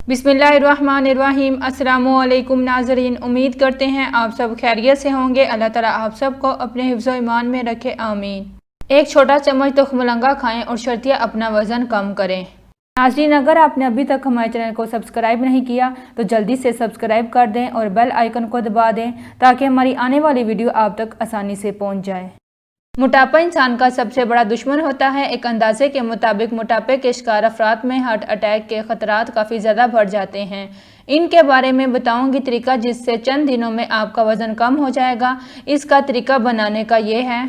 बिस्मिल्लाहिर्रहमानिर्रहीम। अस्सलामुअलैकुम नाज़रीन, उम्मीद करते हैं आप सब खैरियत से होंगे। अल्लाह ताला आप सबको अपने हिफ्ज़ व ईमान में रखे, आमीन। एक छोटा चम्मच तुख्मलंगा खाएं और शर्तिया अपना वज़न कम करें। नाज़रीन, अगर आपने अभी तक हमारे चैनल को सब्सक्राइब नहीं किया तो जल्दी से सब्सक्राइब कर दें और बेल आइकन को दबा दें ताकि हमारी आने वाली वीडियो आप तक आसानी से पहुँच जाए। मोटापा इंसान का सबसे बड़ा दुश्मन होता है। एक अंदाजे के मुताबिक मोटापे के शिकार अफराद में हार्ट अटैक के खतरात काफ़ी ज़्यादा बढ़ जाते हैं। इनके बारे में बताऊंगी तरीका जिससे चंद दिनों में आपका वज़न कम हो जाएगा। इसका तरीका बनाने का ये है,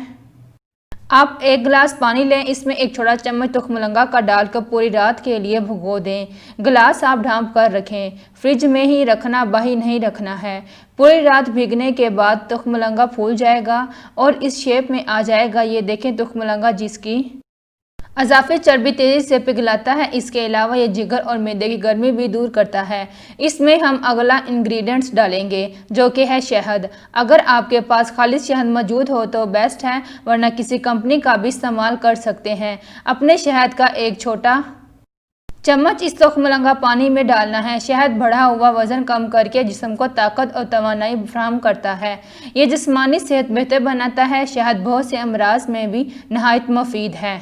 आप एक गिलास पानी लें, इसमें एक छोटा चम्मच तुख्मलंगा का डालकर पूरी रात के लिए भिगो दें। गिलास आप ढाँप कर रखें, फ्रिज में ही रखना, बाहर नहीं रखना है। पूरी रात भीगने के बाद तुख्मलंगा फूल जाएगा और इस शेप में आ जाएगा। ये देखें तुख्मलंगा जिसकी अज़ाफ़े चर्बी तेज़ी से पिघलाता है। इसके अलावा ये जिगर और मैदे की गर्मी भी दूर करता है। इसमें हम अगला इंग्रेडिएंट्स डालेंगे जो कि है शहद। अगर आपके पास खालिस शहद मौजूद हो तो बेस्ट है, वरना किसी कंपनी का भी इस्तेमाल कर सकते हैं। अपने शहद का एक छोटा चम्मच इस तुख्मलंगा पानी में डालना है। शहद बढ़ा हुआ वज़न कम करके जिस्म को ताकत और तवानाई फराहम करता है। ये जिस्मानी सेहत बेहतर बनाता है। शहद बहुत से अमराज में भी नहायत मुफीद है।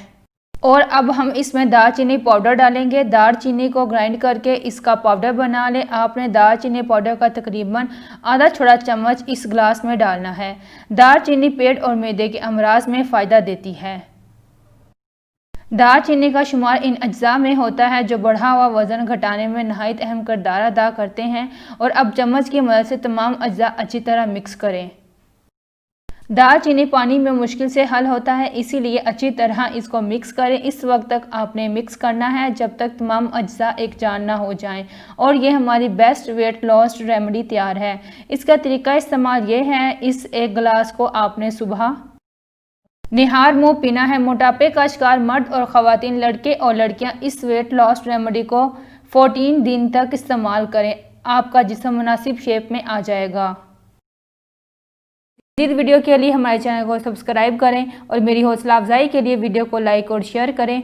और अब हम इसमें दालचीनी पाउडर डालेंगे। दालचीनी को ग्राइंड करके इसका पाउडर बना लें। आपने दालचीनी पाउडर का तकरीबन आधा छोटा चम्मच इस गिलास में डालना है। दालचीनी पेट और मैदे के अमराज में फ़ायदा देती है। दालचीनी का शुमार इन अज्जा में होता है जो बढ़ा हुआ वज़न घटाने में नहायत अहम किरदार अदा करते हैं। और अब चम्मच की मदद से तमाम अज्जा अच्छी तरह मिक्स करें। दालचीनी पानी में मुश्किल से हल होता है, इसीलिए अच्छी तरह इसको मिक्स करें। इस वक्त तक आपने मिक्स करना है जब तक तमाम अज्जा एक जान ना हो जाएं। और ये हमारी बेस्ट वेट लॉस रेमेडी तैयार है। इसका तरीका इस्तेमाल ये है, इस एक गिलास को आपने सुबह निहार मुँह पीना है। मोटापे का शिकार मर्द और ख़वातीन, लड़के और लड़कियाँ इस वेट लॉस रेमेडी को 14 दिन तक इस्तेमाल करें। आपका जिस्म मुनासिब शेप में आ जाएगा। इस वीडियो के लिए हमारे चैनल को सब्सक्राइब करें और मेरी हौसला अफजाई के लिए वीडियो को लाइक और शेयर करें।